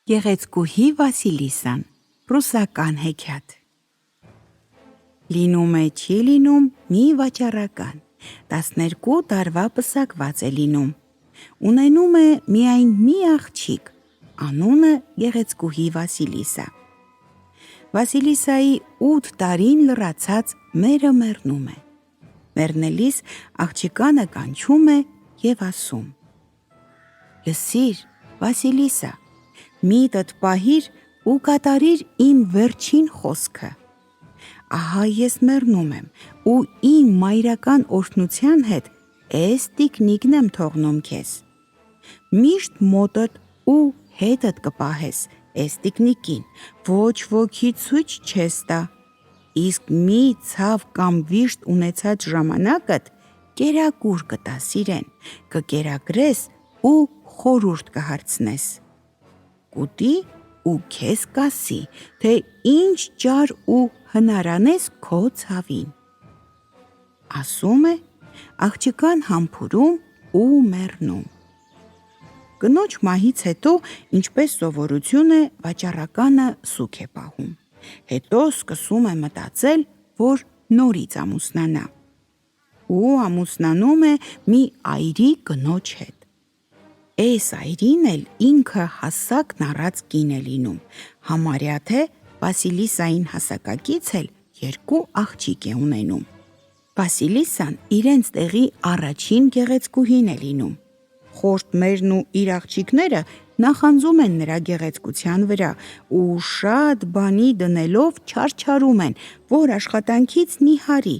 Գեղեցկուհի Վասիլիսան, ռուսական հեքիաթ։ Լինում է չի լինում մի վաճառական, 12 տարվա պսակված է լինում։ Ունենում է միայն մի աղջիկ, անունը գեղեցկուհի Վասիլիսա։ Վասիլիսայի 8 տարին լռացած մերը մեռնում է։ Մեռնելիս աղջիկանը կանչում է և ասում. «Լսիր, Վասիլիսա, միտդ պահիր ու կատարիր իմ վերջին խոսքը։ Ահա ես մեռնում եմ ու իմ մայրական օրհնության հետ էս տիկնիկն եմ թողնում քեզ։ Միշտ մոտդ ու հետդ կպահես էս տիկնիկին, ոչ ոքի ցույց չես տա, իսկ մի ցավ կամ վիշտ ունեցած ժամանակդ կերակուր կտաս իրեն, կկերակրես ու խորհուրդ կհարցնես։ Կուտի ու քեզ կասի, թե ինչ ճար ու հնարանես քո ցավին»։ Ասում է, աղջկան համբուրում ու մեռնում։ Կնոջ մահից հետո, ինչպես սովորություն է, վաճառականը սուգ է պահում, հետո սկսում է մտածել, որ նորից ամուսնանա։ Ու ամուսնանում է մի այրի կնոջ հետ։ Էս այրին էլ ինքը հասակն առած կին է լինում, համարյա թե Վասիլիսային հասակակից էլ 2 աղջիկ է ունենում։ Վասիլիսան իրենց տեղի առաջին գեղեցկուհին է լինում։ Խորթ մերն ու իր աղջիկները նախանձում են նրա գեղեցկության վրա ու շատ բանի դնելով չարչարում են, որ աշխատանքից նիհարի,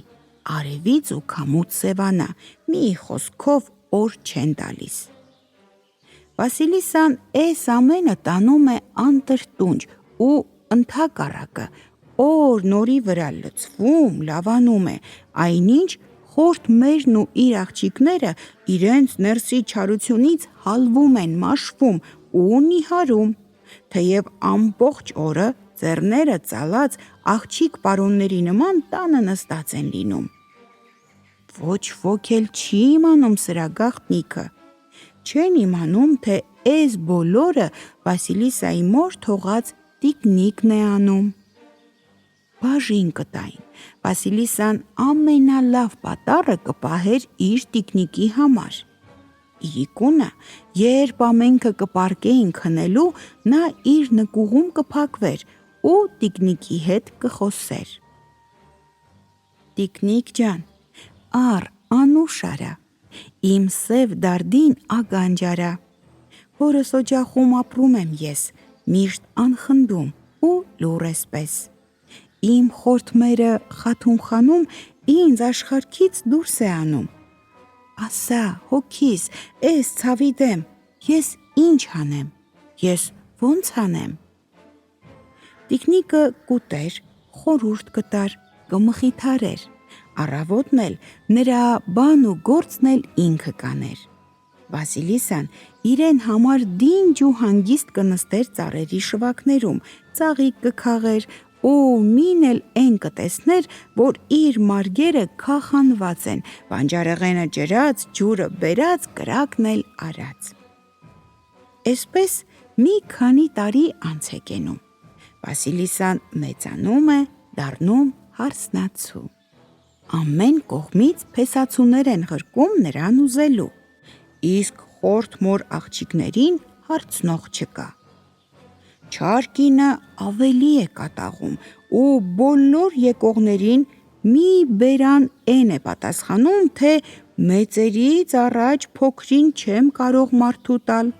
արևից ու քամուց սևանա, մի խոսքով օր չեն տալիս։ Վասիլիսան էս ամենը տանում է անտրտունջ ու ընդհակառակը օր նորի վրա լցվում, լավանում է, այնինչ խորթ մերն ու իր աղջիկները իրենց ներսի չարությունից հալվում են, մաշվում ու նիհարում, թեև ամբողջ օրը ձեռները ծալած աղջիկ պարոնների նման տանը նստած են լինում։ Ոչ ոք էլ չի իմանում սրա գաղտնիքը, չեն իմանում, թե էս բոլորը Վասիլիսայի մոր թողած տիկնիկն է անում։ Բաժին կտային, Վասիլիսան ամենալավ պատառը կպահեր իր տիկնիկի համար։ Իրիկունը, երբ ամենքը կպառկեին քնելու, նա իր նկուղում կփակվեր ու տիկնիկի հետ կխոսեր. «Տիկնիկ ջան, առ անուշ արա, իմ սև դարդին ագանջ արա։ Հորս օջախում ապրում եմ ես, միշտ անխնդում ու լուռ էսպես։ Իմ խորթ մերը խաթուն խանում ինձ աշխարհքից դուրս է անում։ Ասա, հոգիս, էս ցավի դեմ, ես ինչ անեմ, ես ո՞նց անեմ»։ Տիկնիկը կուտեր, խորհուրդ կտար, կմխիթարեր, առավոտն էլ նրա բան ու գործն էլ ինքը կաներ։ Վասիլիսան իրեն համար դինջ ու հանգիստ կնստեր ծառերի շվակներում, ծաղիկ կքաղեր ու մին էլ էն կտեսներ, որ իր մարգերը քախանված են, բանջարեղենը ջրած, ջուրը բերած, կրակն էլ արած։ Էսպես մի քանի տարի անց է կենում։ Վասիլիսան մեծանում է, դառնում հարսնացու։ Ամեն կողմից փեսացուներ են ղրկում նրան ուզելու, իսկ խորթ մոր աղջիկներին հարցնող չկա։ Չար կինը ավելի է կատաղում ու բոլոր եկողներին մի բերան էն է պատասխանում, թե մեծերից առաջ փոքրին չեմ կարող մարդու տալ։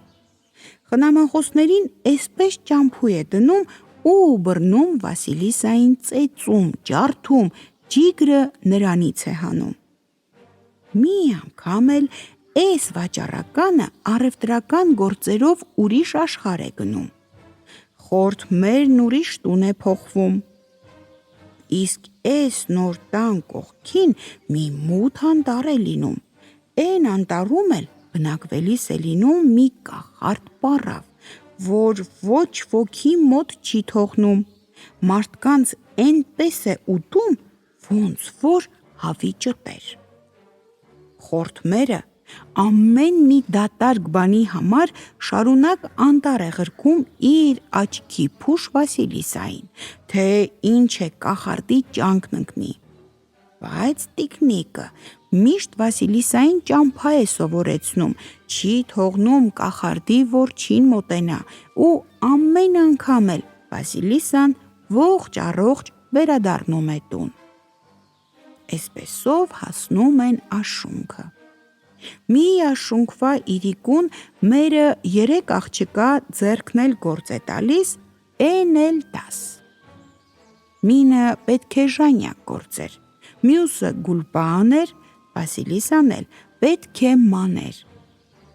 Խնամախոսներին էսպես ճամփու է դնում ու բռնում Վասիլիսային ծեծում, ջարդում, ջիգրը նրանից է հանում։ Մի անգամ էլ էս վաճառականը առևտրական գործերով ուրիշ աշխարհ է գնում։ Խորթ մերն ուրիշ տուն է փոխվում։ Իսկ էս նոր տան կողքին մի մութ անտառ է լինում, էն անտառում էլ բնակվելիս է լինում մի կախարդ պառավ, որ ոչ ոքի մոտ չի թողնում, մարդկանց էնպես է ուտում, ոնց որ հավի ճտեր։ Խորթ մերը Ամեն մի դատարկ բանի համար շարունակ անտառ է ղրքում իր աչքի փուշ Վասիլիսային, թե ինչ է կախարդի ճանկն ընկնի։ Բայց տիկնիկը միշտ Վասիլիսային ճամփա է սովորեցնում, չի թողնում կախարդի որջին մոտենա ու ամեն անգամ էլ Վասիլիսան ողջ առողջ վերադառնում է տուն։ Էսպեսով հասնում են աշունքը։ Մի աշունքվա իրիկուն մերը 3 աղջկա ձեռքն էլ գործ է տալիս, էն էլ 10։ Մինը պետք է ժանյակ գործեր, մյուսը գուլպաներ, Վասիլիսան էլ պետք է մաներ։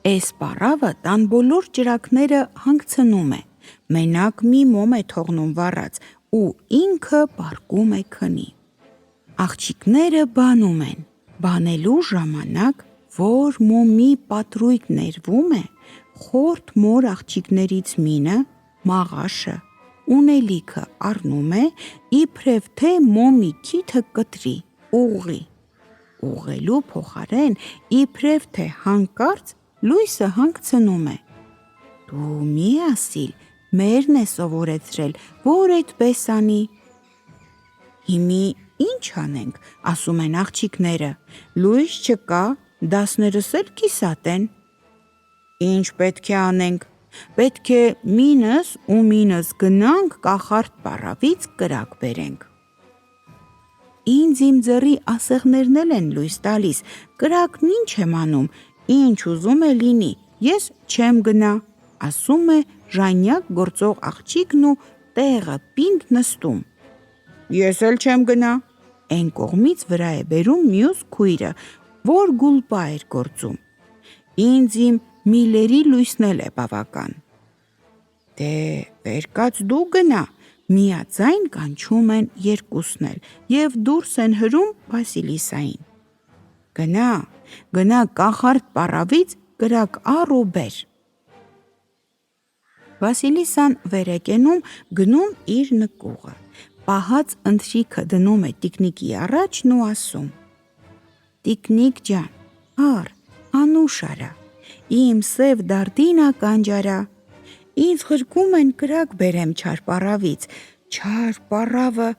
Էս պարավը տան բոլոր ճրակները հանգցնում է, մենակ մի մոմ է թողնում վառած ու ինքը պառկում է քնի։ Աղջիկները բանում են, բանելու ժամանակ, որ մոմի պատրույգ ներվում է, խորթ մոր աղջիկներից մինը, մաղաշը, ունելիքը առնում է, իբրև թե մոմի քիթը կտրի, ուղղի։ Ուղղելու փոխարեն իբրև թե հանկարծ լույսը հանգցնում է։ Դու մի ասիլ, մերն է սովորեցրել, որ այդպես անի։ Հիմի ինչ անենք, ասում են աղջիկները, լույս չկա, դասներս էլ կիսատ են։ Ինչ պետք է անենք, պետք է մինս ու մինս գնանք կախարդ պարավից կրակ բերենք։ Ինձ իմ ձեռի ասեղներն էլ են լույս տալիս, կրակն ինչ եմ անում, ինչ ուզում է լինի, ես չեմ գնա, ասում է ժանյակ գործող աղջիկն ու տեղը պինդ նստում։ Ես էլ չեմ գնա, էն կողմից վրա է բերում մյուս քույրը, որ գուլպա էր գործում։ Ինձ իմ միլերի լույսն էլ է բավական։ Դե վեր կաց դու գնա, միաձայն կանչում են երկուսն էլ և դուրս են հրում Վասիլիսային։ Գնա կախարդ պարավից կրակ առ ու բեր։ Վասիլիսան վեր է կենում, գնում իր նկուղը, պահած ընթրիքը դնում է տիկնիկի առաջն ու ասում. Տիկնիկ ջան, առ, անուշ արա, իմ սև դարդին ականջարա, ինձ ղրկում են կրակ բերեմ չար պարավից, չար պարավը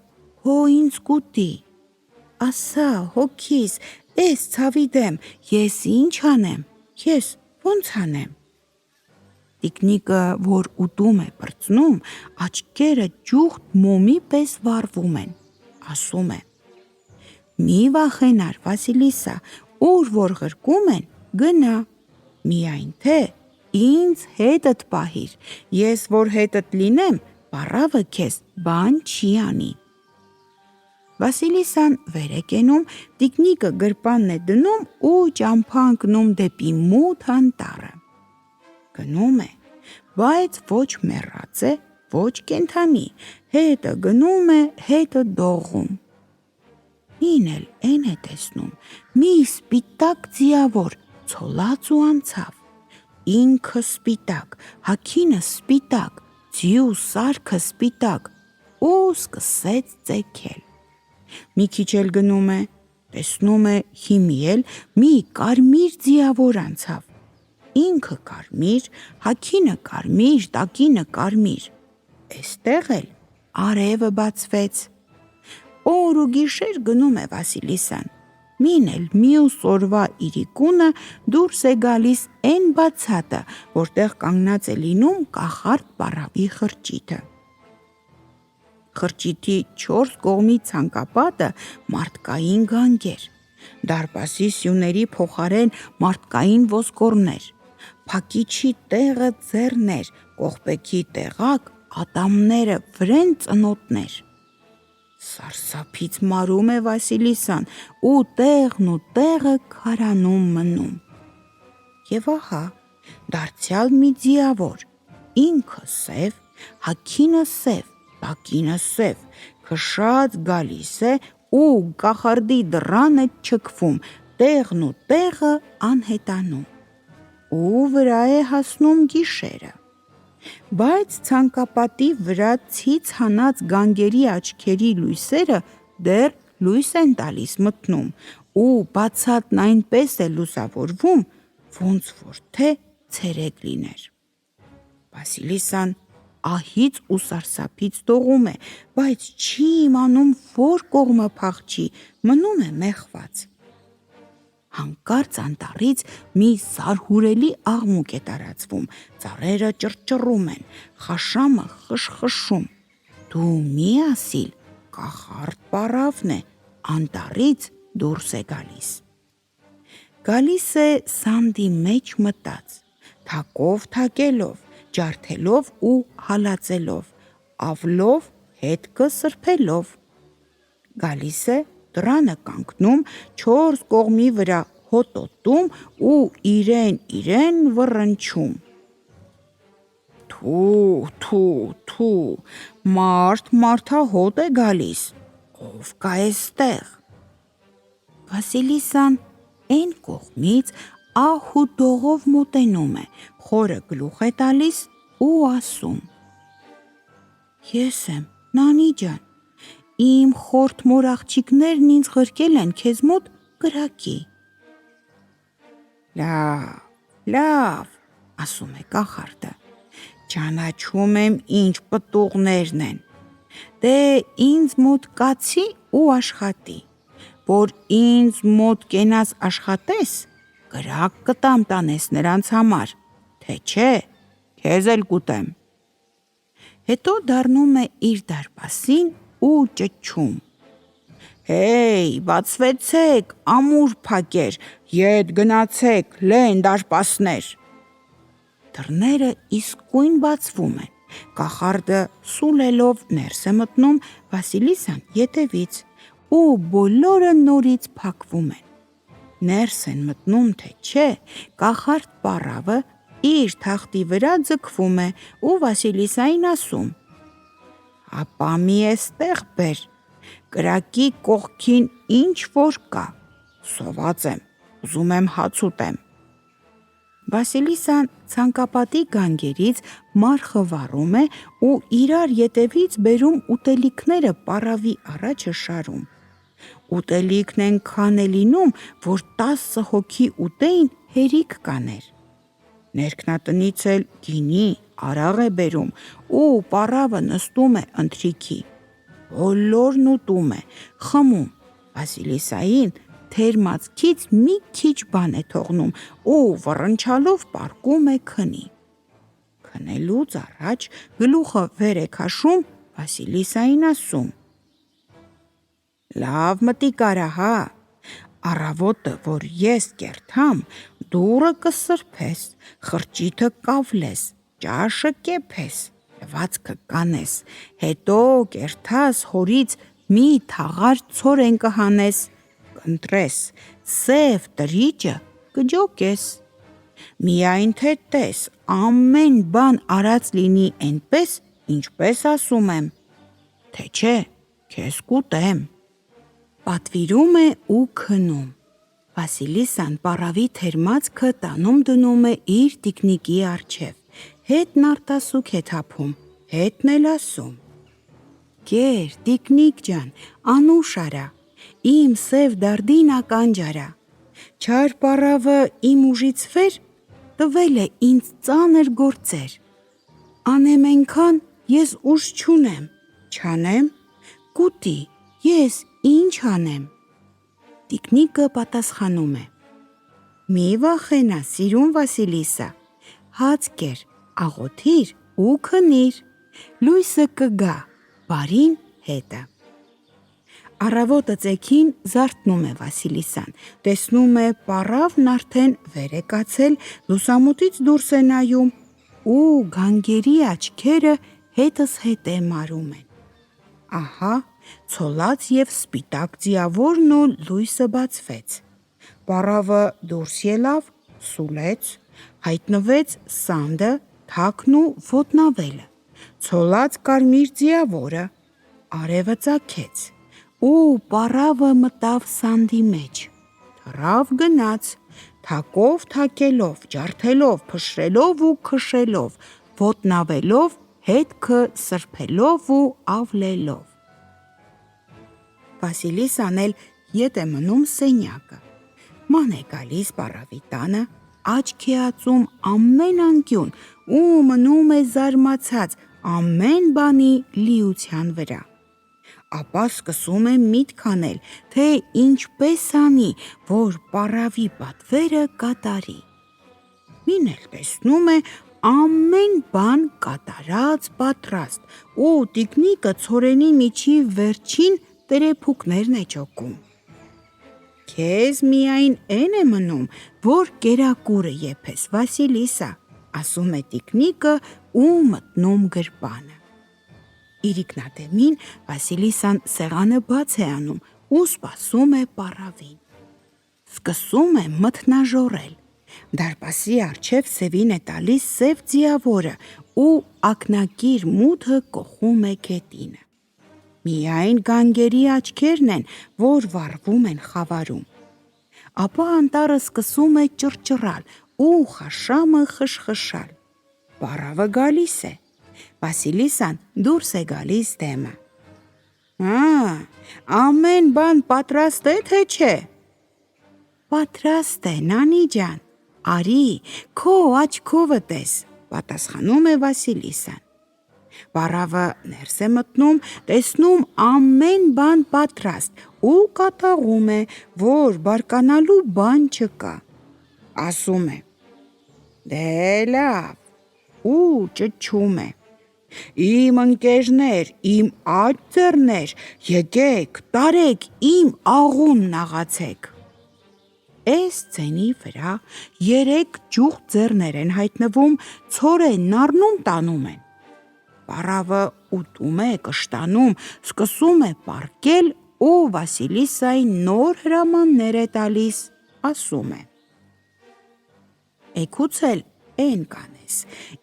հո ինձ կուտի։ Ասա հոգիս, էս ցավի դեմ, ես ինչ անեմ, ես ոնց անեմ։ Տիկնիկը, որ ուտում է պրծնում, աչքերը ջուղթ մոմի պես վառվում են, ասում է. Մի վախենար, Վասիլիսա, ուր որ ղրկում են, գնա, միայն թե ինձ հետդ պահիր, ես որ հետդ լինեմ, պարավը քեզ բան չի անի։ Վասիլիսան վեր է կենում, տիկնիկը գրպանն է դնում ու ճամփա ընկնում դեպի մութ անտառը։ Գնում է, բայց ոչ մեռած է, ոչ կենդանի, հետը գնում է, հետը դողում։ Մին էլ էն է տեսնում, մի սպիտակ ձիավոր, ցոլած ու անցավ, ինքը սպիտակ, հագինը սպիտակ, ձիու սարքը սպիտակ ու սկսեց ծեքել։ Մի քիչ էլ գնում է, տեսնում է հիմի էլ մի կարմիր ձիավոր անցավ, ինքը կարմիր, հագինը կարմիր, տակինը կարմիր, էստեղ էլ արևը բացվեց։ Օր ու գիշեր գնում է Վասիլիսան, մին էլ մյուս օրվա իրիկունը դուրս է գալիս էն բացատը, որտեղ կանգնած է լինում կախարդ պարավի խրճիթը։ Խրճիթի 4 կողմի ցանկապատը մարդկային գանգեր, դարպասի սյուների փոխարեն մարդկային ոսկորներ, փակիչի տեղը ձեռներ, կողպեքի տեղակ ատամները վրեն ծնոտներ։ Սարսափից մարում է Վասիլիսան ու տեղն ու տեղը քարանում մնում։ Եվ ահա, դարձյալ մի ձիավոր, ինքը սև, հագինը սև, տակինը սև, քշած գալիս է ու կախարդի դռան է չքվում, տեղն ու տեղը անհետանում։ Ու վրա է հասնում գիշերը։ Բայց ցանկապատի վրա ցից հանած գանգերի աչքերի լույսերը դեռ լույս են տալիս մտնում ու բացատն այնպես է լուսավորվում, ոնց որ թե ցերեկ լիներ։ Վասիլիսան ահից ու սարսափից դողում է, բայց չի իմանում որ կողմը փախչի, մնում է մեխված։ Հանկարծ անտառից մի զարհուրելի աղմուկ է տարածվում, ծառերը ճռճռում են, խաշամը խշխշում։ Դու մի ասիլ, կախարդ պառավն է, անտառից դուրս է գալիս։ Գալիս է սանդի մեջ մտած, թակով թակելով, ջարդելով ու հալածելով, ավլով հետքը սրբելով։ Գալիս է, դռանը կանգնում, 4 կողմի վրա հոտոտում ու իրեն վռնչում։ Թու, մարդահոտ է գալիս, ով կա էստեղ։ Վասիլիսան էն կողմից ահ ու դողով մոտենում է, խորը գլուխ է տալիս ու ասում. Ես եմ, Նանի ջան, իմ խորթմոր աղջիկներն ինձ ղրկել են քեզ մոտ կրակի։ Լավ, ասում է կախարդը, ճանաչում եմ ինչ պտուղներն են, դե ինձ մոտ կացի ու աշխատի, որ ինձ մոտ կենաս աշխատես, կրակ կտամ տանես նրանց համար, թե չէ, քեզ էլ կուտեմ։ Հետո դառնում է իր դարպասին ու ճչում. Հեյ, բացվեցեք, ամուր փակեր, ետ գնացեք, լեն դարպասներ։ Դռները իսկույն բացվում են, կախարդը սուլելով ներս է մտնում, Վասիլիսան ետևից ու բոլորը նորից փակվում են։ Ներս են մտնում, թե չէ, կախարդ պառավը իր թախտի վրա ձգվում է ու Վասիլիսային ասում. Ապա մի էստեղ բեր, կրակի կողքին ինչ որ կա, սոված եմ, ուզում եմ հաց ուտեմ։ Վասիլիսան ցանկապատի գանգերից մարխը վառում է ու իրար ետևից բերում ուտելիքները պառավի առաջը շարում։ Ուտելիքն ենքան է լինում, որ 10 հոգի ուտեին հերիք կաներ։ Ներքնատնից էլ գինի, արաղ է բերում ու պառավը նստում է ընթրիքի։ Բոլորն ուտում է, խմում, Վասիլիսային թերմացքից մի քիչ բան է թողնում ու վռնչալով պառկում է քնի։ Քնելուց առաջ գլուխը վեր է քաշում, Վասիլիսային ասում. Լավ մտիկ արա, հա, առավոտը, որ ես կերթամ, դուռը կսրբես, խրճիթը կավլես, ճաշը կեփես, լվացքը կանես, հետո կերթաս հորից մի թաղար ցորեն կհանես, կընտրես, սև տրիճը կջոկես։ Միայն թե տես, ամեն բան արած լինի էնպես, ինչպես ասում եմ, թե չէ, քեզ կուտեմ։ Պատվիրում է ու քնում։ Վասիլիսան պառավի թերմացքը տանում դնում է իր տիկնիկի առջև, հետն արտասուք է թափում, հետն էլ ասում. Կեր, տիկնիկ ջան, անուշ արա, իմ սև դարդին ականջ արա, չար պառավը իմ ուժից վեր տվել է ինձ ծանր գործեր, անեմ ենքան ես ուժ չունեմ, չանեմ, կուտի, ես ինչ անեմ։ Տիկնիկը պատասխանում է. Մի վախենա, սիրուն Վասիլիսա, հաց կեր, աղոթիր ու քնիր, լույսը կգա, բարին հետը։ Առավոտը ծեքին զարթնում է Վասիլիսան, տեսնում է պառավն արդեն վեր է կացել, լուսամուտից դուրս է նայում ու գանգերի աչքերը հետս հետ է մարում են։ Ահա, ցոլած և սպիտակ ձիավորն ու լույսը բացվեց։ Պառավը դուրս ելավ, սուլեց, հայտնվեց սանդը, թակն ու ոտնավելը, ցոլած կարմիր ձիավորը, արևը ծագեց, ու պառավը մտավ սանդի մեջ, թռավ գնաց, թակով թակելով, ջարդելով, փշրելով ու քշելով, ոտնավելով, հետքը սրբելով ու ավլելով։ Վասիլիսան էլ ետ է մնում սենյակը, ման է գալիս պառավի տանը, աչք է ածում ամեն անկյուն ու մնում է զարմացած ամեն բանի լիության վրա։ Ապա սկսում է միտք անել, թե ինչպես անի, որ պառավի պատվերը կատարի։ Մին էլ տեսնում է ամեն բան կատարած պատրաստ ու տիկնիկը ցորենի միջի վերջին տրեփուկներն է ճոկում։ Քեզ միայն էն է մնում, որ կերակուրը եփես, Վասիլիսա, ասում է տիկնիկը ու մտնում գրպանը։ Իրիկնադեմին Վասիլիսան սեղանը բաց է անում ու սպասում է պառավին։ Սկսում է մթնաժոռել։ Դարպասի առջև սևին է տալիս սև ձիավորը ու ակնակիր մութը կոխում է գետինը։ Միայն գանգերի աչքերն են, որ վառվում են խավարում։ Ապա անտառը սկսում է ճռճռալ ու խաշամը խշխշալ։ Պառավը գալիս է։ Վասիլիսան դուրս է գալիս դեմը։ Ամեն բան պատրաստ է, թե չէ։ Պատրաստ է, նանի ջան, արի, քո աչքովը տես, պատասխանում է Վասիլիսան։ Պառավը ներս է մտնում, տեսնում ամեն բան պատրաստ ու կատաղում է, որ բարկանալու բան չկա։ Ասում է. «Դե լավ» ու ճչում է. «Իմ ընկերներ, իմ աջ ձեռներ, եկեք, տարեք իմ աղունն աղացեք»։ Էս ձենի վրա 3 ճուղ ձեռներ են հայտնվում, ցորենն առնում տանում են։ Պառավը ուտում է, կշտանում, սկսում է պառկել ու Վասիլիսային նոր հրամաններ է տալիս, ասում է. «Էգուց էլ էն կանես,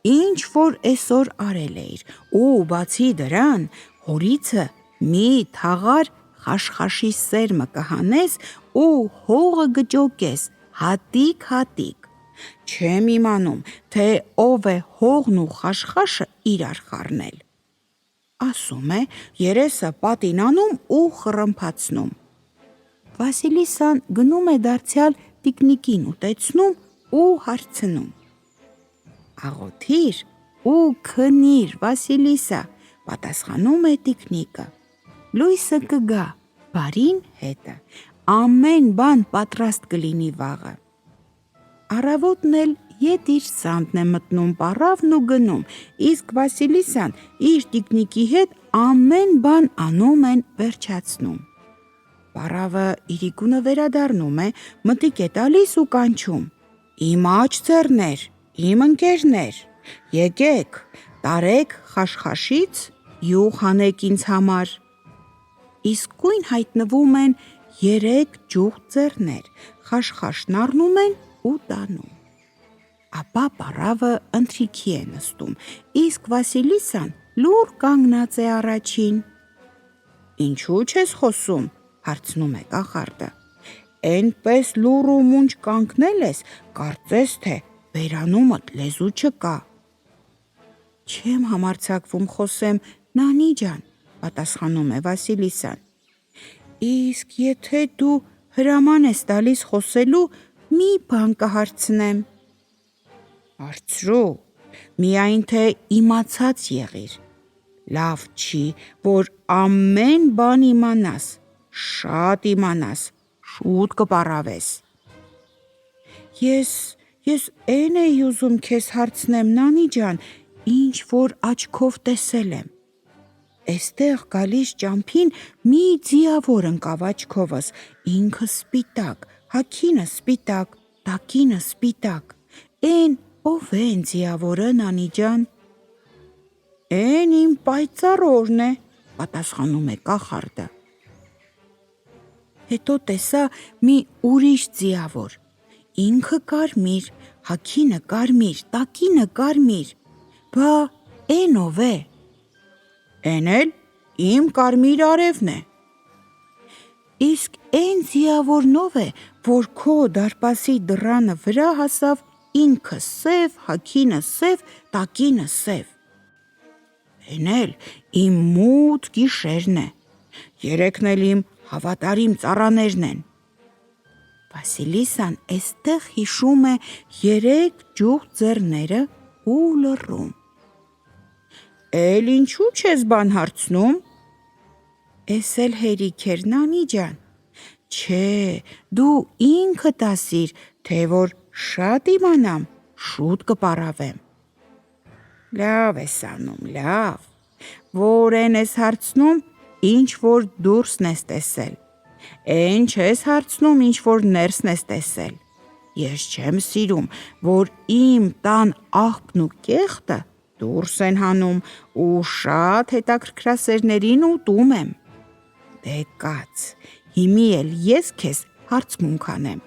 ինչ որ էսօր արել էիր, ու բացի դրան հորիցը մի թաղար խաշխաշի սերմը կհանես ու հողը գճոկես հատիկ։ Չեմ իմանում, թե ով է հողն ու խաշխաշը իրար խառնել»։ Ասում է, երեսը պատին անում ու խռմփացնում։ Վասիլիսան գնում է դարձյալ տիկնիկին ուտեցնում ու հարցնում. «Աղոթիր ու քնիր, Վասիլիսա», պատասխանում է տիկնիկը։ «Լույսը կգա, բարին հետը, ամեն բան պատրաստ կլինի վաղը»։ Առավոտն էլ ետ իր սանդն է մտնում պառավն ու գնում, իսկ Վասիլիսան իր տիկնիկի հետ ամեն բան անում են վերջացնում։ Պառավը իրիկունը վերադառնում է, մտիկ է տալիս ու կանչում. «Իմ աջ ձեռներ, իմ ընկերներ, եկեք, տարեք խաշխաշից յուղ հանեք ինձ համար»։ Իսկույն հայտնվում են 3 ճուղ ձեռներ, խաշխաշն առնում են ու տանում։ Ապա պառավը ընթրիքի է նստում, իսկ Վասիլիսան լուռ կանգնած է առաջին։ «Ինչու չես խոսում», հարցնում է կախարդը։ «Էնպես լուռ ու մունջ կանգնել ես, կարծես թե բերանումդ լեզու չկա»։ «Չեմ համարձակվում խոսեմ, նանի ջան», պատասխանում է Վասիլիսան։ «Իսկ եթե դու հրաման ես տալիս խոսելու, մի բան կհարցնեմ»։ «Հարցրու, միայն թե իմացած եղիր, լավ չի, որ ամեն բան իմանաս, շատ իմանաս, շուտ կպառավես»։ Ես էն էի ուզում քեզ հարցնեմ, նանի ջան, ինչ որ աչքով տեսել եմ։ Էստեղ գալիս ճամփին մի ձիավոր ընկավ աչքովս, ինքը սպիտակ, հագինը սպիտակ, տակինը սպիտակ։ Էն ով է էն ձիավորը, նանի ջան։ «Էն իմ պայծառորն է», պատասխանում է կախարդը։ Հետո տեսա մի ուրիշ ձիավոր, ինքը կարմիր, հագինը կարմիր, տակինը կարմիր։ Բա էն ով է։ «Էն էլ իմ կարմիր արևն է»։ Իսկ էն ձիավորն ով է, որ քո դարպասի դռանը վրա հասավ, ինքը սև, հագինը սև, տակինը սև։ Էն էլ իմ մութ գիշերն է, երեքն էլ իմ հավատարիմ ծառաներն են։ Վասիլիսան էստեղ հիշում է 3 ջուղ ձեռները ու լռում։ Էլ ինչու չես բան հարցնում։ Էս էլ հերիք էր, նանի ջան։ Չէ, դու ինքդ ասիր, թե որ շատ իմանամ, շուտ կպառավեմ։ Լավ ես անում, լավ, որ են ես հարցնում, ինչ որ դուրսն ես տեսել, են չես հարցնում, ինչ որ ներսն ես տեսել։ Ես չեմ սիրում, որ իմ տան աղբն ու կեղտը դուրս են հանում ու շատ հետաքրքրասերներին ուտում եմ։ Դե կաց, հիմի էլ ես քեզ հարցմունք անեմ։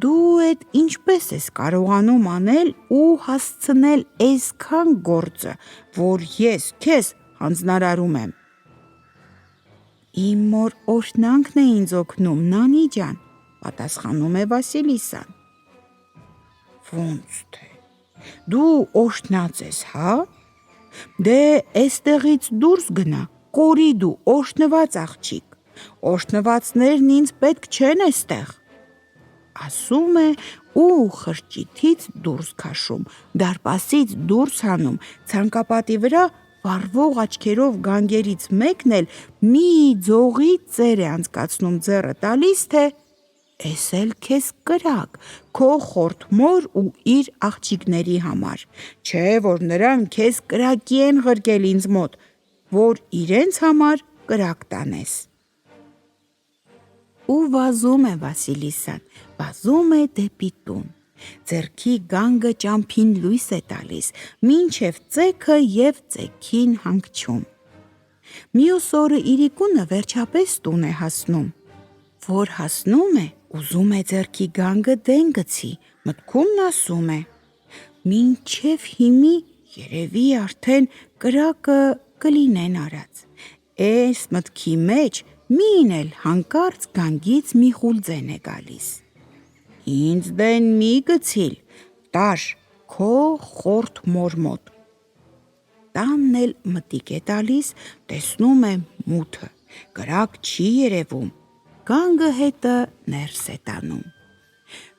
Դու էդ ինչպես ես կարողանում անել ու հասցնել այսքան գործը, որ ես քեզ հանձնարարում եմ։ Իմ մոր օրհնանքն է ինձ օգնում, նանի ջան, պատասխանում է Վասիլիսան։ Ոնց թե, դու օրհնած ես, հա։ Դե էստեղից դուրս գնա, կորի դու օրհնված աղջիկ, օրհնվածներն ինձ պետք չեն էստեղ։ Ասում է ու խրճիթից դուրս քաշում, դարպասից դուրս հանում, ցանկապատի վրա վառվող աչքերով գանգերից մեկն էլ մի ձողի ծեր է անցկացնում ձեռը տալիս, թե էս էլ քեզ կրակ, քո խորթմոր ու իր աղջիկների համար, չէ որ նրանք քեզ կրակի են ղրկել ինձ մոտ, որ իրենց համար կրակ տանես։ Ու վազում է Վասիլիսան, վազում է դեպի տուն, ձեռքի գանգը ճամփին լույս է տալիս, մինչև ծեքը և ծեքին հանգչում։ Մյուս օրը իրիկունը վերջապես տուն է հասնում, որ հասնում է, ուզում է ձեռքի գանգը դեն գցի, մտքումն ասում է. մինչև հիմի երևի արդեն կրակը կլինեն արած, էս մտքի մեջ մին էլ հանկարծ գանգից մի խուլձեն է գալիս։ Ինձ դեն մի գցիլ, տար քո խորթ մոր մոտ։ Տանն էլ մտիկ է տալիս, տեսնում է մութը, կրակ չի երևում, գանգը հետը ներս է տանում։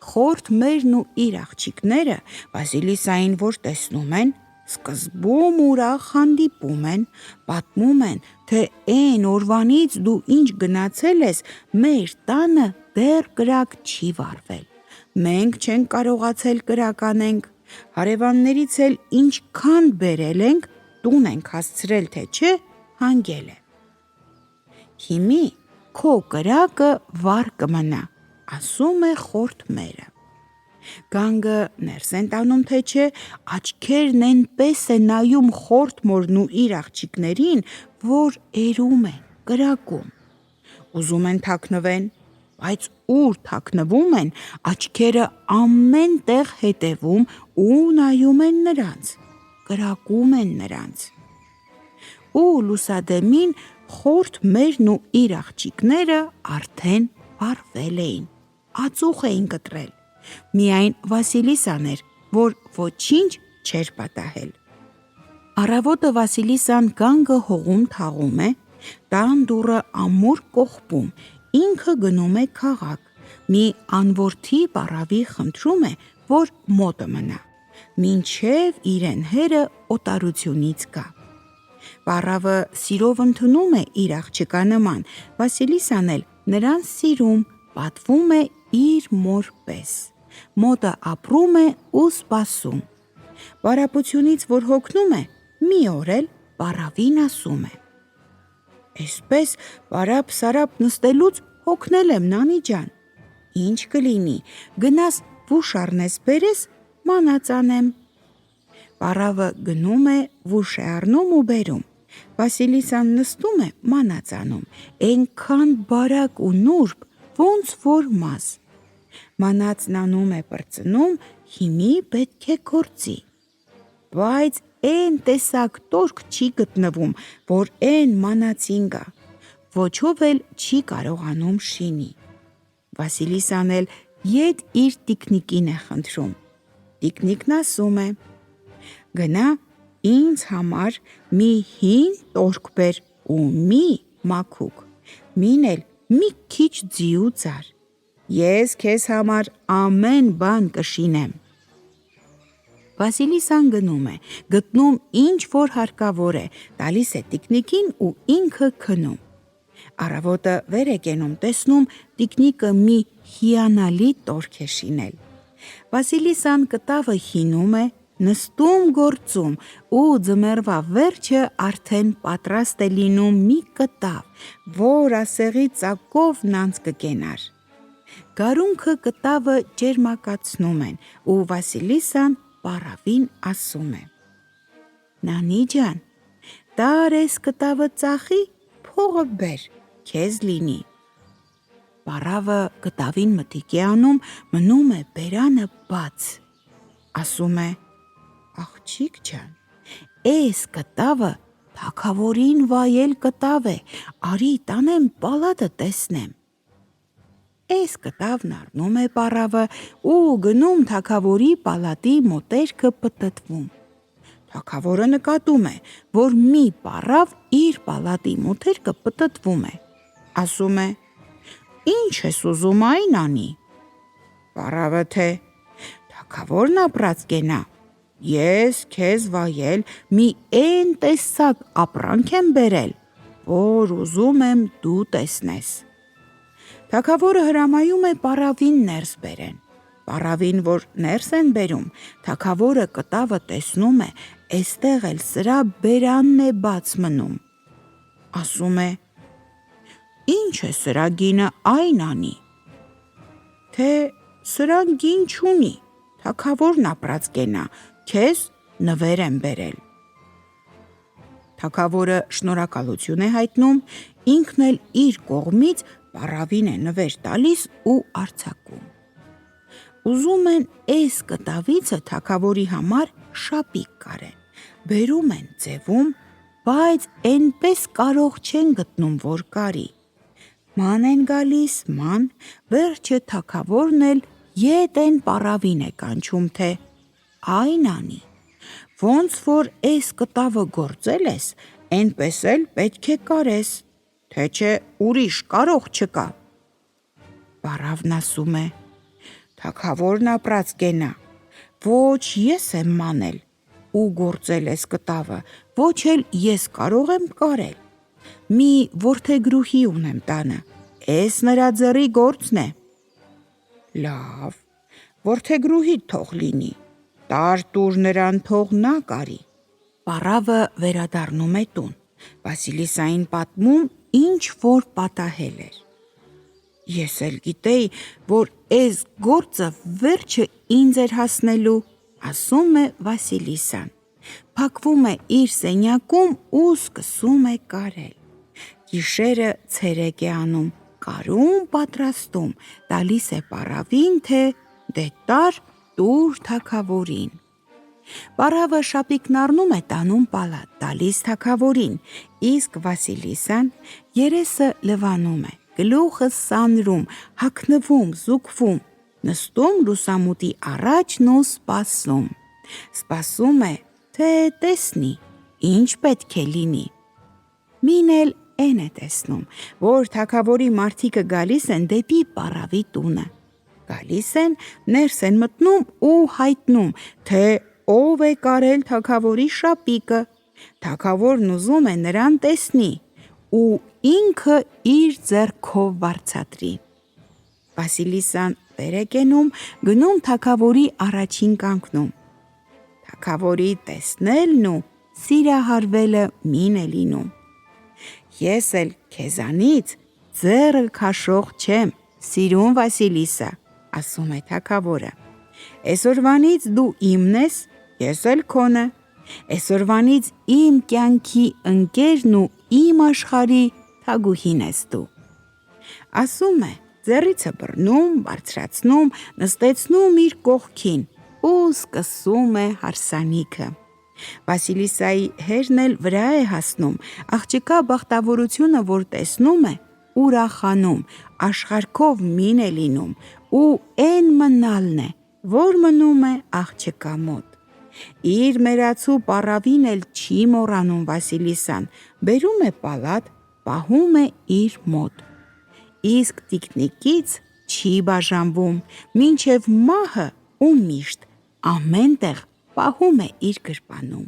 Խորթ մերն ու իր աղջիկները Վասիլիսային որ տեսնում են, սկզբում ուրախ հանդիպում են, պատմում են, թե էն օրվանից դու ինչ գնացել ես, մեր տանը դեռ կրակ չի վառվել, մենք չենք կարողացել կրակ անենք, հարևաններից էլ ինչքան բերել ենք, տուն ենք հասցրել, թե չէ, հանգել է։ Հիմի քո կրակը վառ կմնա, ասում է խորթ մերը։ Գանգը ներս են տանում, թե չէ, աչքերն էնպես է նայում խորթ մորն ու իր աղջիկներին, որ էրում են, կրակում։ Ուզում են թաքնվեն, բայց ուր թաքնվում են, աչքերը ամեն տեղ հետևում ու նայում են նրանց, կրակում են նրանց։ Ու լուսադեմին խորթ մերն ու իր աղջիկները արդեն վառվել էին, ածուխ էին կտրել, միայն Վասիլիսան էր, որ ոչինչ չէր պատահել։ Առավոտը Վասիլիսան գանգը հողում թաղում է, տան դուռը ամուր կողպում, ինքը գնում է քաղաք, մի անորդի պառավի խնդրում է, որ մոտը մնա, մինչև իրեն հերը օտարությունից գա։ Պառավը սիրով ընդունում է իր աղջկա նման, Վասիլիսան էլ նրան սիրում, պատվում է իր մոր պես, մոտը ապրում է ու սպասում։ Պարապությունից որ հոգնում է, մի օր էլ պառավին ասում է. Էսպես պարապ-սարապ նստելուց հոգնել եմ, նանի ջան, ինչ կլինի, գնաս վուշ առնես բերես, մանած անեմ։ Պառավը գնում է, վուշ է առնում ու բերում, Վասիլիսան նստում է, մանած անում, էնքան բարակ ու նուրբ, ոնց որ մազ։ Մանածն անում է պրծնում, հիմի պետք է գործի, բայց էն տեսակ տորք չի գտնվում, որ էն մանածին գա, ոչով էլ չի կարողանում շինի։ Վասիլիսան էլ ետ իր տիկնիկին է խնդրում, տիկնիկն ասում է. գնա ինձ համար մի հին տորք բեր ու մի մաքուկ, մին էլ մի քիչ ձի ու ձար, ես քեզ համար ամեն բան կշինեմ։ Վասիլիսան գնում է, գտնում ինչ որ հարկավոր է, տալիս է տիկնիկին ու ինքը քնում։ Առավոտը վեր է կենում, տեսնում տիկնիկը մի հիանալի տորք է շինել։ Վասիլիսան կտավը հինում է, նստում գործում ու ձմեռվա վերջը արդեն պատրաստ է լինում մի կտավ, որ ասեղի ծակով նանց կկենար։ Գարունքը կտավը ջերմակացնում են ու Վասիլիսան պարավին ասում է. «Նանի ջան, տար ես կտավը ծախի, փողը բեր, քեզ լինի»։ Պարավը կտավին մտիկ է անում, մնում է բերանը բաց։ Ասում է. «Աղջիկ ջան, էս կտավը թագավորին վայել կտավ է, արի տանեմ պալատը տեսնեմ»։ Էս կտավն առնում է պարավը ու գնում թագավորի պալատի մոտերքը պտտվում։ Թագավորը նկատում է, որ մի պարավ իր պալատի մոտերքը պտտվում է։ Ասում է. «Ինչ ես ուզում այն անի»։ Պարավը թե. «Թագավորն ապրած կենա, ես քեզ վայել մի էն տեսակ ապրանք եմ բերել, որ ուզում եմ դու տեսնես»։ Թագավորը հրամայում է պարավին ներս բերեն։ Պարավին, որ ներս են բերում, թագավորը կտավը տեսնում է, էստեղ էլ սրա բերանն է բաց մնում։ Ասում է. «Ինչ է սրա գինը այն անի»։ Թե սրան գին չունի, թագավորն ապրած կենա, քեզ նվեր եմ բերել։ Թագավորը շնորհակալություն է հայտնում, ինքն էլ իր կողմից պարավին է նվեր տալիս ու արձակում։ Ուզում են էս կտավիցը թագավորի համար շապիկ կարեն, բերում են ձևում, բայց էնպես կարող չեն գտնում, որ կարի։ Ման են գալիս, ման, վերջը թագավորն էլ ետ են պարավին է կանչում, թե այն անի։ Ոնց որ էս կտավը գործել ես, էնպես էլ պետք է կարես, թե չէ ուրիշ կարող չկա։ Պարավն ասում է. «Թագավորն ապրած կենա, ոչ ես եմ մանել ու գործել ես կտավը, ոչ էլ ես կարող եմ կարել։ Մի որդեգրուհի ունեմ տանը, էս նրա ձեռի գործն է»։ Լավ, որդեգրուհիդ թող լինի, տար տուր նրան, թող նա կարի։ Պարավը վերադառնում է տուն, Վասիլիսային պատմում, ինչ որ պատահել էր։ Ես էլ գիտեի, որ էս գործը վերջը ինձ էր հասնելու, ասում է Վասիլիսան։ Փակվում է իր սենյակում ու սկսում է կարել։ Գիշերը ցերեկ է անում, կարում պատրաստում, տալիս է պարավին, թե դե տար տուր թագավորին։ Պարավը շապիկն առնում է տանում պալատ, տալիս թագավորին, իսկ Վասիլիսան երեսը լվանում է, գլուխը սանրում, հագնվում, զուգվում, նստում լուսամուտի առաջն ու սպասում։ Սպասում է, թե տեսնի, ինչ պետք է լինի։ Մին էլ էն է տեսնում, որ թագավորի մարդիկը գալիս են դեպի պարավի տունը։ Գալիս են, ներս են մտնում ու հայտնում, թե ով է կարել թագավորի շապիկը։ Թագավորն ուզում է նրան տեսնի ու ինքը իր ձեռքով վարձատրի։ Վասիլիսան վեր է կենում, գնում թագավորի առաջին կանգնում։ Թագավորի տեսնելն ու սիրահարվելը մին է լինում։ Ես էլ քեզանից ձեռը քաշող չեմ, սիրուն Վասիլիսա, ասում է թագավորը։ Էսօրվանից դու իմն ես, ես էլ քոնը։ Էսօրվանից իմ կյանքի ընկերն ու իմ աշխարհի թագուհին ես դու։ Ասում է, ձեռիցը բռնում, բարձրացնում, նստեցնում իր կողքին ու սկսում է հարսանիքը։ Վասիլիսայի հերն էլ վրա է հասնում, աղջկա բախտավորությունը, որ տեսնում է, ուրախանում, աշխարհքով մին է լինում ու էն մնալն է, որ մնում է աղջկա մոտ։ Իր մերացու պարավին էլ չի մոռանում Վասիլիսան, բերում է պալատ, պահում է իր մոտ։ Իսկ տիկնիկից չի բաժանվում, մինչև մահը ու միշտ ամեն տեղ պահում է իր գրպանում։